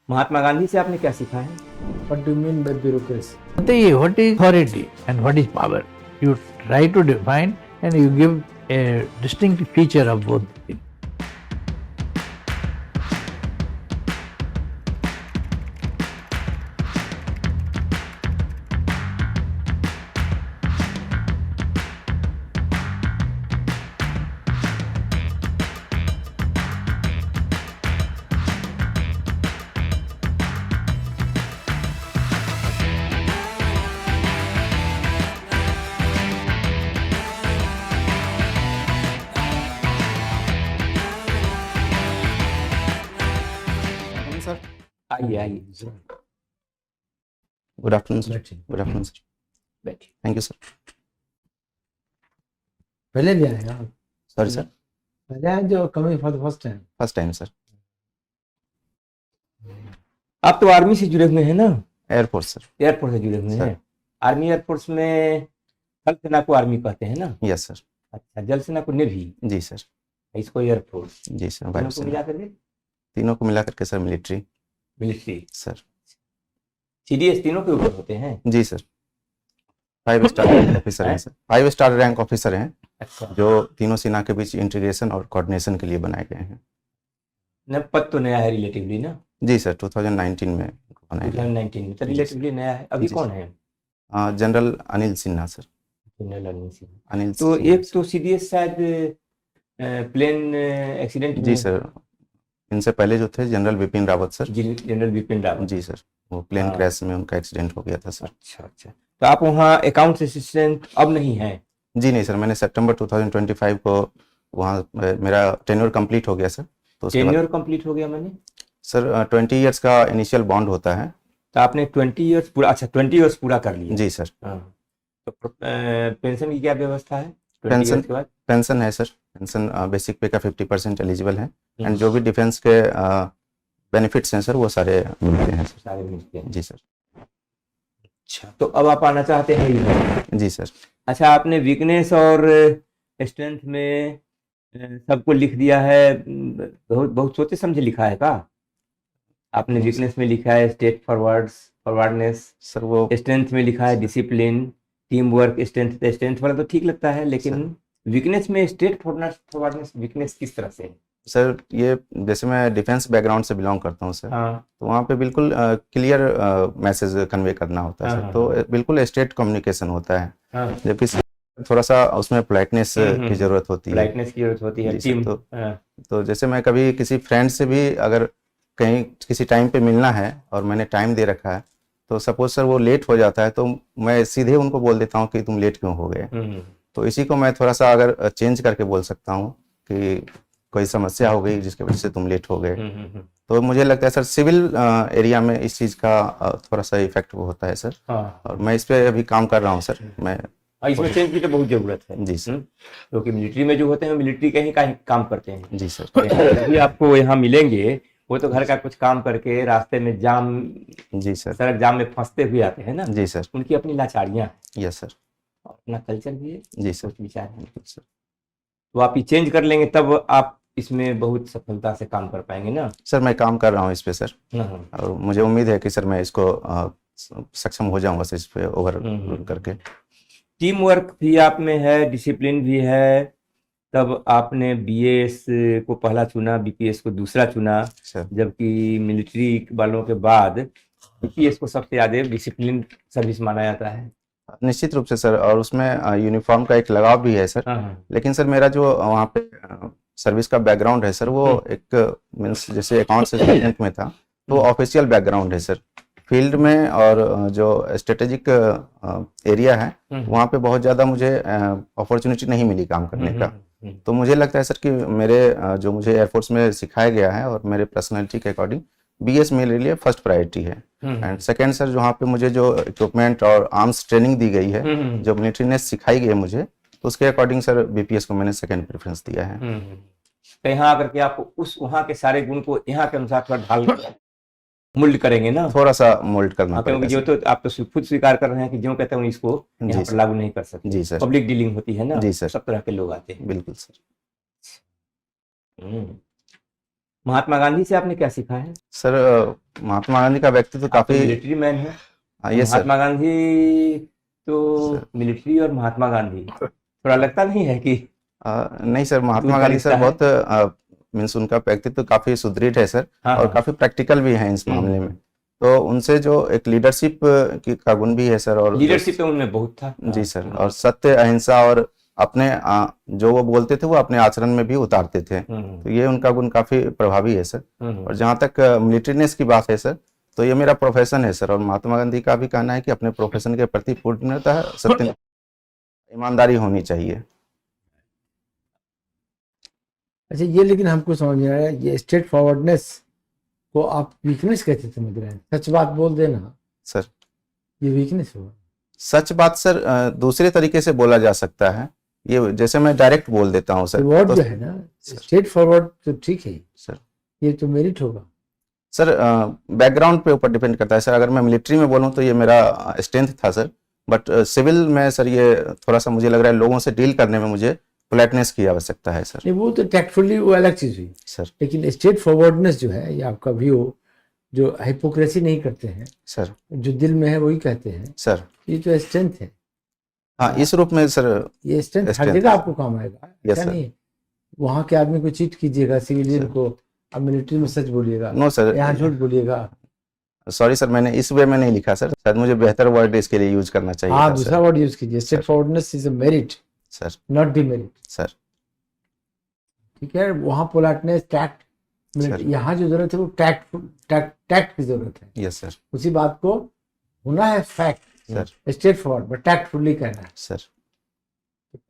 महात्मा गांधी से आपने क्या सीखा है? What do you mean by bureaucracy? What is authority and what is power? You try to define and you give a distinct feature of both things. Sir आइए आइए, good afternoon sir. बैठिए। Good afternoon sir. बैठिए। Thank you sir. पहले भी आएगा, sorry sir, पहले आए जो coming for the first time. First time sir. आप तो आर्मी से जुड़े हुए हैं ना? Air force sir. एयरफोर्स से जुड़े हुए सर। हैं। आर्मी एयरफोर्स में थल सेना को आर्मी कहते हैं ना? Yes sir. अच्छा, जल सेना को नेवी, जी सर। इसको एयरफोर्स। जी सर। दोनों वायु को सेना, मिला करके तीनों को मिला करके sir military military. Sir. CDS तीनों के ऊपर होते हैं? जी सर। 5 स्टार रैंक ऑफिसर हैं सर। 5 स्टार रैंक ऑफिसर हैं अच्छा, जो तीनों सेना के बीच इंटीग्रेशन और कोऑर्डिनेशन के लिए बनाए गए हैं। न पद तो नया है रिलेटिवली ना? जी सर, 2019 में बनाए गए। 2019 में तो जी, रिलेटिवली नया है। अभी जी, कौन है? General Anil Sinha sir. General Anil Singh. Anil तो सिन्हा एक तो सीडीएस शायद प्लेन एक्सीडेंट जी सर। इनसे पहले जो थे general Vipin Rawat sir. General Bipin Rawat. जी सर, वो प्लेन हाँ। क्रैश में उनका एक्सीडेंट हो गया था सर। अच्छा अच्छा, तो आप वहाँ अकाउंट्स असिस्टेंट अब नहीं हैं? जी नहीं सर, मैंने सितंबर 2025 को वहाँ मेरा टेन्योर कंप्लीट हो गया सर। तो उसके बाद टेन्योर कंप्लीट हो गया मैंने? सर 20 इयर्स का इनिशियल बॉन्ड होता है। तो आपने 20 इयर्स पूरा, अच्छा 20 इयर्स पूरा कर लिया? जी सर। हाँ। तो पेंशन की क्या व्यवस्था है 20 पेंशन इयर्स के बाद? पेंशन है सर। पेंशन बेसिक पे का 50% एलिजिबल है हम्म। एंड जो भी डिफेंस के बेनिफिट्स हैं सर वो सारे मिलते हैं सर। सारे मिलते हैं। जी सर। अच्छा, तो अब आप आना चाहते हैं इधर? जी सर। अच्छा, आपने वीकनेस और स्ट्रेंथ में सबको लिख दिया है। बहुत बहुत सोचे समझे लिखा है का? आपने वीकनेस में लिखा है स्टेट फॉरवर्डनेस, सर वो स्ट्रेंथ में लिखा है discipline, team work, strength. Strength वाला तो ठीक लगता है, लेकिन वीकनेस में स्टेट फॉरवर्डनेस वीकनेस किस तरह से है? सर, ये जैसे मैं डिफेंस बैकग्राउंड से बिलोंग करता हूँ सर। हाँ तो वहाँ पे बिल्कुल क्लियर मैसेज कन्वे करना होता है हाँ, सर। हाँ, तो बिल्कुल स्टेट कम्युनिकेशन होता है, हाँ, जबकि थोड़ा सा उसमें पोलाइटनेस हम्म, की जरूरत होती है। ब्राइटनेस की जरूरत होती है। जी सर। टीम तो जैसे मैं कभी किसी फ्रेंड से भी अगर कहीं किसी टाइम पे मिलना है और मैंने टाइम दे रखा है, तो सपोज सर वो लेट हो जाता है तो मैं सीधे उनको बोल देता हूँ कि तुम लेट क्यों हो गए। तो इसी को मैं थोड़ा सा अगर चेंज करके बोल सकता हूँ कि कोई समस्या हो गई जिसकी वजह से तुम लेट हो गए। तो मुझे लगता है सर सिविल एरिया में इस चीज़ का थोड़ा सा इफेक्ट होता है सर। हाँ, और मैं इस पे अभी काम कर रहा हूँ सर। मैं इसमें चेंज की तो बहुत जरूरत है। जी सर। क्योंकि मिलिट्री में जो होते हैं मिलिट्री के ही काम करते हैं। जी सर। अभी आपको यहाँ मिलेंगे वो तो घर का कुछ काम करके रास्ते में जाम, जी सर। सड़क जाम में फंसते हुए आते हैं ना? जी सर। उनकी अपनी लाचारियां हैं यस सर। और अपना कल्चर भी है, जी सर। सोच विचार है। बिल्कुल सर। तो आप ये चेंज कर लेंगे तब आप इसमें बहुत सफलता से काम कर पाएंगे ना? सर मैं काम कर रहा हूँ इस पे सर, हाँ, और मुझे उम्मीद है कि सर मैं इसको सक्षम हो जाऊंगा सर इस पे ओवर करके। टीम वर्क भी आप में है, डिसिप्लिन भी है। तब आपने बीएस को पहला चुना, बीपीएस को दूसरा चुना, सर जबकि मिलिट्री वालों के बाद बीपीएस को सबसे ज्यादा डिसिप्लिन सर्विस माना जाता है। निश्चित रूप से सर, और उसमें यूनिफॉर्म का एक लगाव भी है सर। हाँ, लेकिन सर मेरा जो वहाँ पे सर्विस का बैकग्राउंड है सर, वो एक मीन्स जैसे अकाउंट्स असिस्टेंट में था तो ऑफिशियल बैकग्राउंड है सर। फील्ड में और जो स्ट्रेटेजिक एरिया है वहाँ पे बहुत ज़्यादा मुझे अपॉर्चुनिटी नहीं मिली काम करने का। तो मुझे लगता है सर कि मेरे जो मुझे एयरफोर्स में सिखाया गया है और मेरे पर्सनैलिटी के अकॉर्डिंग बीएस मेरे लिए फर्स्ट प्रायोरिटी है। एंड सेकेंड सर, वहाँ पे मुझे जो इक्विपमेंट और आर्म्स ट्रेनिंग दी गई है, जो मिलिट्रीनेस सिखाई गई है मुझे, तो उसके अकॉर्डिंग सर बीपीएस को मैंने सेकेंड प्रेफरेंस दिया है। तो यहाँ आकर के आप उस वहाँ के सारे गुण को यहाँ के अनुसार थोड़ा ढाल मोल्ड करेंगे ना? थोड़ा सा मोल्ड करना क्योंकि पड़ेगा जो तो आप तो खुद स्वीकार कर रहे हैं कि जो कहते हैं इसको यहाँ पर लागू नहीं कर सकते। जी सर। पब्लिक डीलिंग होती है ना? जी सर। सब तरह के लोग आते हैं। बिल्कुल सर। महात्मा गांधी से आपने क्या सीखा है? सर महात्मा गांधी का व्यक्तित्व आप तो काफी मिलिट्री मैन है। हाँ, ये सर महात्मा गांधी तो सर। मिलिट्री और महात्मा गांधी थोड़ा लगता नहीं है कि नहीं सर, महात्मा दूर का गांधी सर रिश्ता है? बहुत मीन्स उनका व्यक्तित्व काफी सुदृढ़ है सर, हाँ और हाँ। काफी प्रैक्टिकल भी है इस मामले में। तो उनसे जो एक लीडरशिप का गुण भी है सर, और लीडरशिप तो उनमें बहुत था। जी सर, और सत्य, अहिंसा और अपने जो वो बोलते थे वो अपने आचरण में भी उतारते थे। तो ये उनका गुण काफी प्रभावी है सर। और जहाँ तक मिलिट्रीनेस की बात है सर, तो ये मेरा प्रोफेशन है सर, और महात्मा गांधी का भी कहना है कि अपने प्रोफेशन के प्रति पूर्णतः सत्य, ईमानदारी होनी चाहिए। अच्छा, ये लेकिन हमको समझ में आया, ये स्ट्रेट फॉरवर्डनेस को आप वीकनेस कैसे समझ रहे हैं? सच बात बोल देना सर ये वीकनेस होगा? सच बात सर दूसरे तरीके से बोला जा सकता है। ये जैसे मैं डायरेक्ट बोल देता हूँ सर, वर्ड तो जो है ना, स्ट्रेट फॉरवर्ड तो ठीक है सर ये तो मेरिट होगा। सर बैकग्राउंड पे ऊपर डिपेंड करता है सर। अगर मैं मिलिट्री में बोलूँ तो ये मेरा स्ट्रेंथ था सर, बट सिविल में सर ये थोड़ा सा मुझे लग रहा है लोगों से डील करने में मुझे पोलाइटनेस की आवश्यकता है सर। नहीं, वो तो टैक्टफुली वो अलग चीज हुई, सर लेकिन स्ट्रेट फॉरवर्डनेस जो है, ये आपका व्यू जो हिपोक्रेसी नहीं करते हैं, सर जो दिल में है वही कहते हैं, सर ये तो स्ट्रेंथ है। हाँ, इस रूप में सर ये स्ट्रेंथ हर strength जगह है। आपको काम आएगा। Yes, ऐसा sir. नहीं वहाँ के आदमी को चीट कीजिएगा, सिविलियन Sir. को, अब मिलिट्री में सच बोलिएगा, नो सर, यहाँ झूठ बोलिएगा। सॉरी सर, मैंने इस वे में नहीं लिखा सर, शायद मुझे बेहतर वर्ड इसके लिए यूज करना चाहिए हाँ, था दूसरा सर। वर्ड यूज कीजिए। Straight forwardness is a merit, sir not demerit. Sir ठीक है, वहाँ पोलाइटनेस, टैक्ट, Sir. यहाँ जो जरूरत है वो टैक्ट की जरूरत है। यस सर उसी बात को होना है fact, sir straight forward, but tactfully कहना है। सर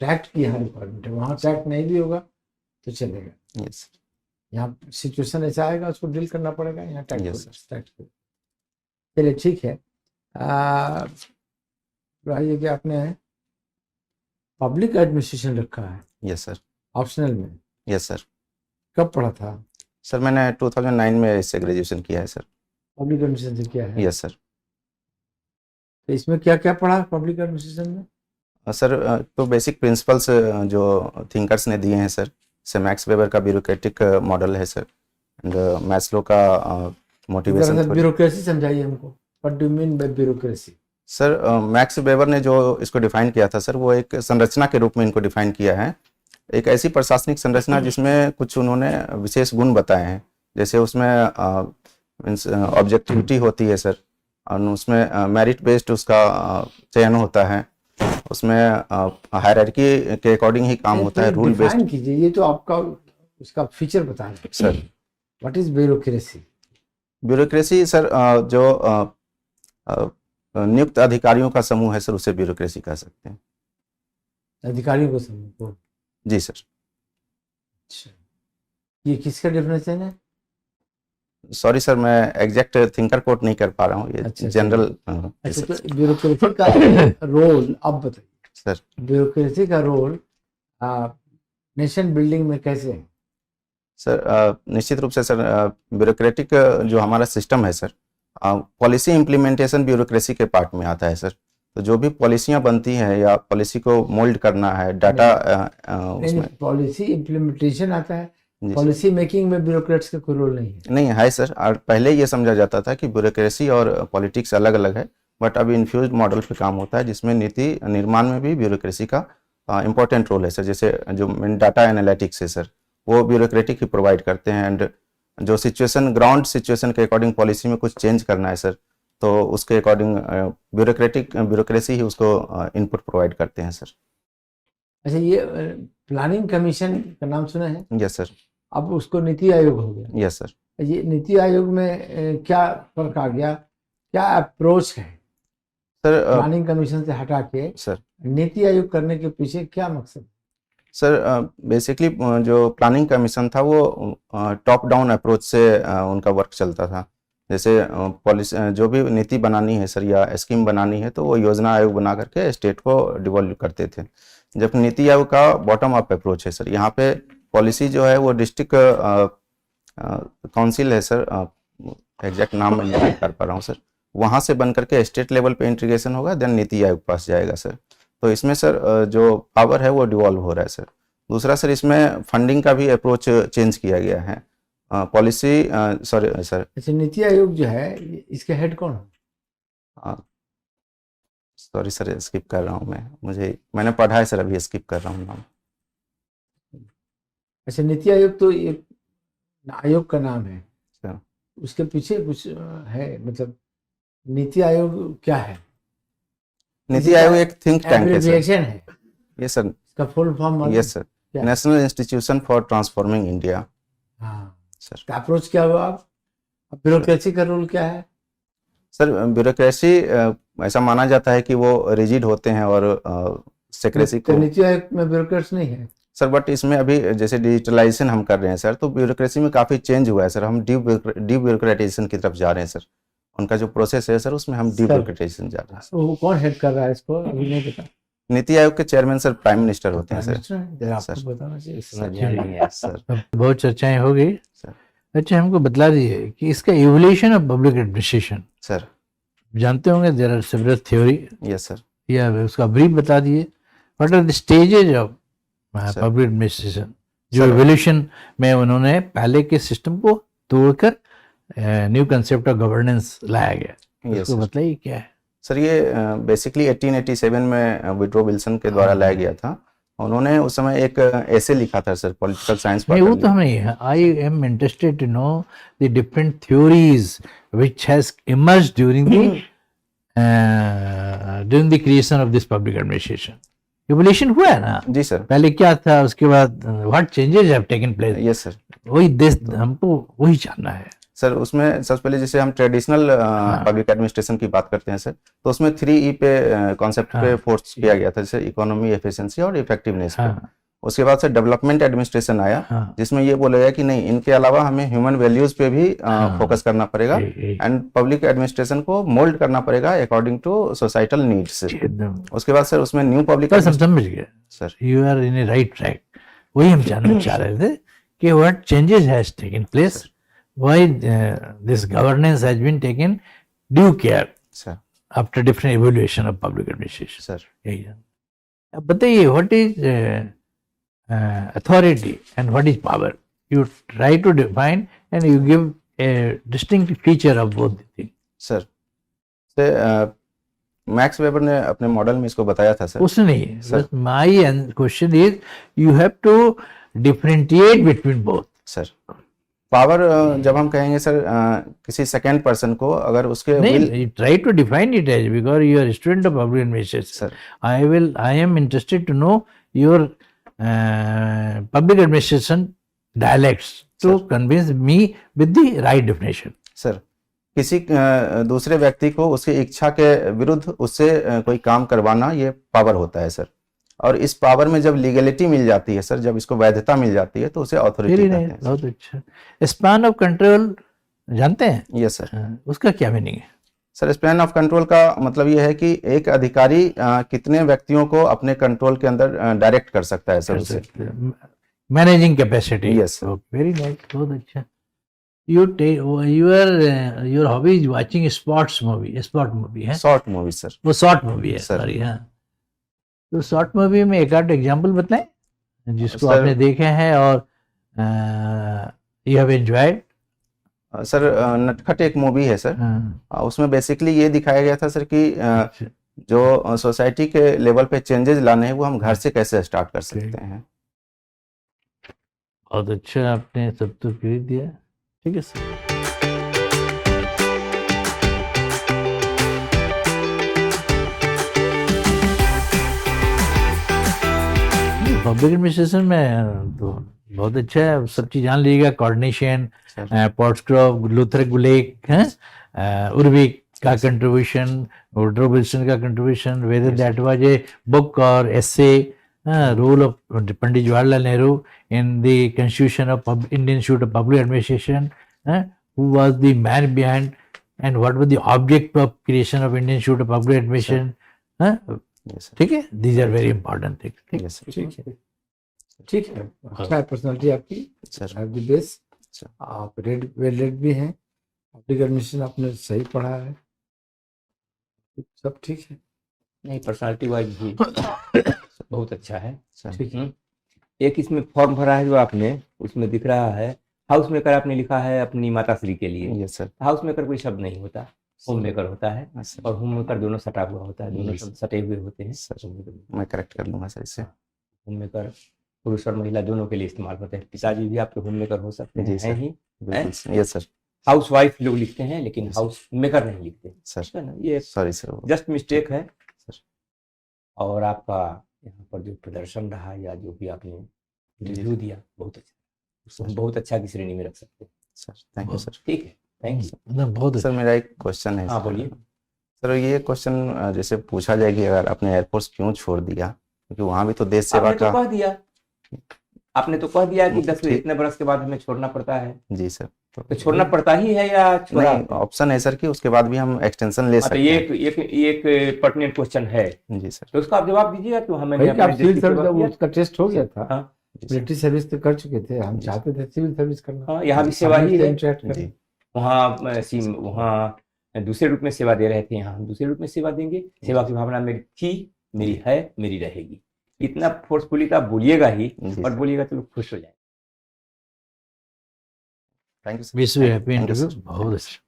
टैक्ट की यहाँ रिक्वायरमेंट है, वहाँ टैक्ट नहीं भी होगा तो चलेगा। यस यहाँ सिचुएशन ऐसा आएगा, उसको डील करना पड़ेगा। यहाँ Yes, टैक्ट चलिए ठीक है। राहिए कि आपने पब्लिक एडमिनिस्ट्रेशन रखा है यस सर ऑप्शनल में, यस सर। कब पढ़ा था? सर मैंने 2009 में इससे ग्रेजुएशन किया है सर। पब्लिक एडमिनिस्ट्रेशन से किया है? Yes sir. तो इसमें क्या क्या पढ़ा पब्लिक एडमिनिस्ट्रेशन में? सर तो बेसिक प्रिंसिपल्स जो थिंकर्स ने दिए हैं सर, से मैक्स वेबर का ब्यूरोक्रेटिक मॉडल है सर, एंड मैस्लो का मोटिवेशन थ्योरी। ब्यूरोक्रेसी समझाइए हमको, what do you mean by bureaucracy? Sir max weber ने जो इसको डिफाइन किया था सर, वो एक संरचना के रूप में इनको डिफाइन किया है। एक ऐसी प्रशासनिक संरचना जिसमें कुछ उन्होंने विशेष गुण बताए हैं, जैसे उसमें ऑब्जेक्टिविटी होती है सर, और उसमें मेरिट बेस्ड उसका चयन होता है, उसमें हायरार्की के अकॉर्डिंग ही काम होता है, रूल बेस्ड। डिफाइन कीजिए, ये तो आपका उसका फीचर बता रहे हैं sir. What is bureaucracy? Bureaucracy sir जो नियुक्त अधिकारियों का समूह है सर, उसे ब्यूरोक्रेसी कह सकते हैं। अधिकारियों को समूह को? जी सर। अच्छा, ये किसका डेफिनेशन है? सॉरी सर, मैं एग्जैक्ट थिंकर कोट नहीं कर पा रहा हूँ, ये अच्छा, जनरल। अच्छा, तो ब्यूरोक्रेसी का रोल अब बताइए सर। ब्यूरोक्रेसी का रोल नेशन बिल्डिंग में कैसे है? सर निश्चित रूप से सर, ब्यूरोक्रेटिक जो हमारा सिस्टम है सर, पॉलिसी इम्प्लीमेंटेशन ब्यूरोक्रेसी के पार्ट में आता है सर। तो जो भी पॉलिसियां बनती हैं या पॉलिसी को मोल्ड करना है, डाटा उसमें पॉलिसी इम्प्लीमेंटेशन आता है, जी पॉलिसी मेकिंग में ब्यूरोक्रेट्स का कोई रोल नहीं है। नहीं है सर। और पहले ये समझा जाता था कि ब्यूरोक्रेसी और पॉलिटिक्स अलग अलग है, बट अभी इन्फ्यूज्ड मॉडल पे काम होता है, जिसमें नीति निर्माण में भी ब्यूरोक्रेसी का इम्पोर्टेंट रोल है सर। जैसे जो डाटा एनालिटिक्स है सर, वो ब्यूरोक्रेटिक ही प्रोवाइड करते हैं, एंड जो सिचुएशन, ग्राउंड सिचुएशन के अकॉर्डिंग पॉलिसी में कुछ चेंज करना है सर, तो उसके अकॉर्डिंग ब्यूरोक्रेसी ही उसको इनपुट प्रोवाइड करते हैं सर। अच्छा, ये प्लानिंग कमीशन का नाम सुना है? Yes sir. अब उसको नीति आयोग हो गया। Yes sir. ये नीति आयोग में क्या फर्क आ गया, क्या अप्रोच है सर प्लानिंग कमीशन से हटा के सर नीति आयोग करने के पीछे क्या मकसद? सर बेसिकली जो प्लानिंग कमीशन था वो टॉप डाउन अप्रोच से उनका वर्क चलता था। जैसे पॉलिसी जो भी नीति बनानी है सर या स्कीम बनानी है, तो वो योजना आयोग बना करके स्टेट को डिवॉल्व करते थे। जब नीति आयोग का बॉटम अप अप्रोच है सर, यहाँ पे पॉलिसी जो है वो डिस्ट्रिक्ट काउंसिल है सर, एग्जैक्ट नाम मैं नहीं कर पा रहा हूँ सर, वहाँ से बन करके स्टेट लेवल पे इंटीग्रेशन होगा, देन नीति आयोग पास जाएगा सर। तो इसमें सर जो पावर है वो डिवॉल्व हो रहा है सर। दूसरा सर, इसमें फंडिंग का भी अप्रोच चेंज किया गया है। पॉलिसी सॉरी सर, अच्छा, नीति आयोग जो है इसके हेड कौन है? सॉरी सर, स्किप कर रहा हूँ मैंने पढ़ा है सर, अभी स्किप कर रहा हूँ नाम। अच्छा, नीति आयोग तो एक आयोग का नाम है, सर, उसके पीछे कुछ है, मतलब नीति आयोग क्या है? नीति आयोग एक थिंक टैंक है सर। एब्रिविएशन है ये सर, इसका फुल फॉर्म? यस सर, क्या? National institution for transforming India. हाँ सर, तो अप्रोच क्या हुआ? अब ब्यूरोक्रेसी का रोल क्या है? सर ब्यूरोक्रेसी ऐसा माना जाता है कि वो रिजिड होते हैं और सेक्रेसी तो को, नीति आयोग में ब्यूरोक्रेट्स नहीं है सर बट इसमें अभी जैसे डिजिटलाइजेशन हम कर रहे हैं सर, तो ब्यूरोक्रेसी में काफ़ी चेंज हुआ है सर, हम डी ब्यूरोक्रेटाइजेशन की तरफ जा रहे हैं सर। उनका जो प्रोसेस है सर, उसमें हम डी ब्यूरोक्रेटाइजेशन जा रहे हैं सर। वो कौन हेड कर रहा है इसको, अभी नहीं पता? नीति आयोग के चेयरमैन सर प्राइम मिनिस्टर होते हैं सर। जरा सर। आपको बताना चाहिए, समझ में नहीं है सर, अब बहुत चर्चाएं हो गई। सर। अच्छा, हमको बतला दीजिए कि इसका evolution of public administration sir, जानते होंगे, there are several theory, yes sir, या उसका ब्रीफ बता दिए, what are the stages of sir. Public administration, जो सर। इवोल्यूशन में उन्होंने पहले के सिस्टम को तोड़कर न्यू कंसेप्ट ऑफ गवर्नेंस लाया गया, यस उसको सर। बताइए क्या है। सर ये बेसिकली 1887 में विड्रो विल्सन के द्वारा लाया गया था। उन्होंने उस समय एक ऐसे लिखा था सर, पॉलिटिकल साइंस नहीं, वो तो हमें, I am interested to know the different theories which has emerged during the creation of this public administration. Evolution हुआ है ना, जी सर, पहले क्या था, उसके बाद what changes have taken place, yes sir. वही देश हमको वही जानना है। सर उसमें सबसे पहले जैसे हम ट्रेडिशनल पब्लिक एडमिनिस्ट्रेशन की बात करते हैं सर, तो उसमें 3E पे कॉन्सेप्ट पे फोर्स किया गया था, जैसे इकोनॉमी, एफिशिएंसी और इफेक्टिवनेस पे। हाँ, उसके बाद से डेवलपमेंट एडमिनिस्ट्रेशन आया, हाँ, जिसमें ये बोला गया कि नहीं, इनके अलावा हमें ह्यूमन वैल्यूज पे भी फोकस करना पड़ेगा एंड पब्लिक एडमिनिस्ट्रेशन को मोल्ड करना पड़ेगा अकॉर्डिंग टू सोसाइटल नीड्स। एकदम उसके बाद सर उसमें न्यू पब्लिक बस हम समझ गए, sir, you are in a right track. वही हम जानना चाह रहे थे कि what changes has taken place, why this governance has been taken due care sir, after different evolution of public administration. Sir. यही जान। अब बताइए, what is authority and what is power? You try to define and you give a distinct feature of both the things. Sir से max weber ने अपने model में इसको बताया था सर। उसने नहीं, Sir. बस my question is you have to differentiate between both. Sir power जब हम कहेंगे सर किसी सेकेंड पर्सन को, अगर उसके नहीं, will, you try to define it as, because you are a student of public administration. Sir, I am interested to know your public administration dialects to Sir. convince me with the right definition. Sir किसी दूसरे व्यक्ति को उसकी इच्छा के विरुद्ध उससे कोई काम करवाना, ये पावर होता है सर। और इस पावर में जब लीगलिटी मिल जाती है सर, जब इसको वैधता मिल जाती है, तो उसे अथॉरिटी वेरी कहते नाइस, हैं। बहुत अच्छा। स्पैन ऑफ कंट्रोल जानते हैं? Yes sir. उसका क्या मीनिंग है? सर स्पैन ऑफ कंट्रोल का मतलब ये है कि एक अधिकारी कितने व्यक्तियों को अपने कंट्रोल के अंदर डायरेक्ट कर सकता है सर उसे। Managing capacity. Yes, sir. Very nice, बहुत अच्छा। Your hobby is watching sports movie, sport movie है, शॉर्ट मूवी सर। वो शॉर्ट मूवी है, Sir. सॉरी। हाँ, तो शॉर्ट मूवी में एक आध एग्जांपल बताएं जिसको Sir. आपने देखे हैं और यू हैव एंजॉयड। सर नटखट एक मूवी है सर, उसमें बेसिकली ये दिखाया गया था सर कि जो सोसाइटी के लेवल पे चेंजेस लाने हैं, वो हम घर से कैसे स्टार्ट कर सकते हैं। बहुत अच्छा, आपने सब तो कर दिया, ठीक है सर। पब्लिक एडमिनिस्ट्रेशन में तो बहुत अच्छा है, सब चीज जान लीजिएगा, कोऑर्डिनेशन, पॉट्सक्रॉफ, लूथर गुलेक, उर्विक का कंट्रीब्यूशन, वुड्रो विल्सन का contribution, whether that was a book और essay, role of Pandit Jawaharlal Nehru in the constitution of Indian Institute of Public Administration, who was the man behind and what was the object of creation of Indian Institute of Public Administration. ठीक है, these are very important things. ठीक Yes, sir. ठीक है, ठीक है। अच्छा है, personality आपकी सर। Have the best. अच्छा। आप वेल रेड भी हैं, पब्लिक एडमिनिस्ट्रेशन आपने सही पढ़ा है, सब ठीक है। नहीं, पर्सनालिटी वाइज भी बहुत अच्छा है। सर। ठीक है। एक इसमें फॉर्म भरा है जो आपने, उसमें दिख रहा है हाउस मेकर आपने लिखा है अपनी माताश्री के लिए, यस सर। हाउस मेकर कोई शब्द नहीं होता, होम मेकर होता है, हाँ सर, और होम मेकर दोनों सटा हुआ होता है, दोनों जी शब्द सटे हुए होते हैं। सर। होम मेकर, मैं करेक्ट कर लूंगा सर इसे। होम मेकर पुरुष और महिला दोनों के लिए इस्तेमाल होते हैं। पिताजी भी आपके होम मेकर हो सकते हैं, जी हैं सर, ही। बिल्कुल यस सर। हाउस वाइफ लोग लिखते हैं लेकिन Yes. हाउस मेकर नहीं लिखते, सर ठीक है ना, ये सॉरी सर। जस्ट मिस्टेक है। सर। और आपका यहाँ पर जो प्रदर्शन रहा या जो भी आपने रिव्यू दिया बहुत अच्छा, उसको हम बहुत अच्छा की श्रेणी में रख सकते हैं। Sir thank you sir. ठीक है, थैंक यू। मतलब बहुत सर मेरा एक क्वेश्चन है हाँ, सर। बोलिए। सर ये क्वेश्चन जैसे पूछा जाए कि अगर आपने एयरफोर्स क्यों छोड़ दिया, क्योंकि वहाँ भी तो देश सेवा आपने तो का। कह दिया, आपने तो कह दिया कि 10 ठीक। इतने बरस के बाद हमें छोड़ना पड़ता है, जी सर। तो छोड़ना पड़ता ही है या छोड़ा? नहीं, ऑप्शन है सर कि उसके बाद भी हम एक्सटेंशन ले हाँ, तो सकते ये हैं। एक पर्टिनेंट क्वेश्चन है, जी सर। तो उसका आप जवाब दीजिएगा कि हमें भाई कि आप अपने देश सिविल की सर्विस सेवा किया। उसका टेस्ट हो गया था, हाँ जी सर। मिलिट्री सर्विस तो कर चुके थे, हम जी। चाहते थे सिविल सर्विस करना। हाँ, यहाँ भी सेवा ही है। इंटरेक्ट जी करें। वहाँ दूसरे रूप में सेवा दे रहे थे, यहाँ हम दूसरे रूप में सेवा देंगे। सेवा की भावना मेरी थी, मेरी है, मेरी रहेगी। इतना फोर्सफुली तो आप बोलिएगा ही, जी और सर। बोलिएगा तो लोग खुश हो जाएंगे। Thank you sir. Wish you happy Thank you, interview, sir. बहुत अच्छा।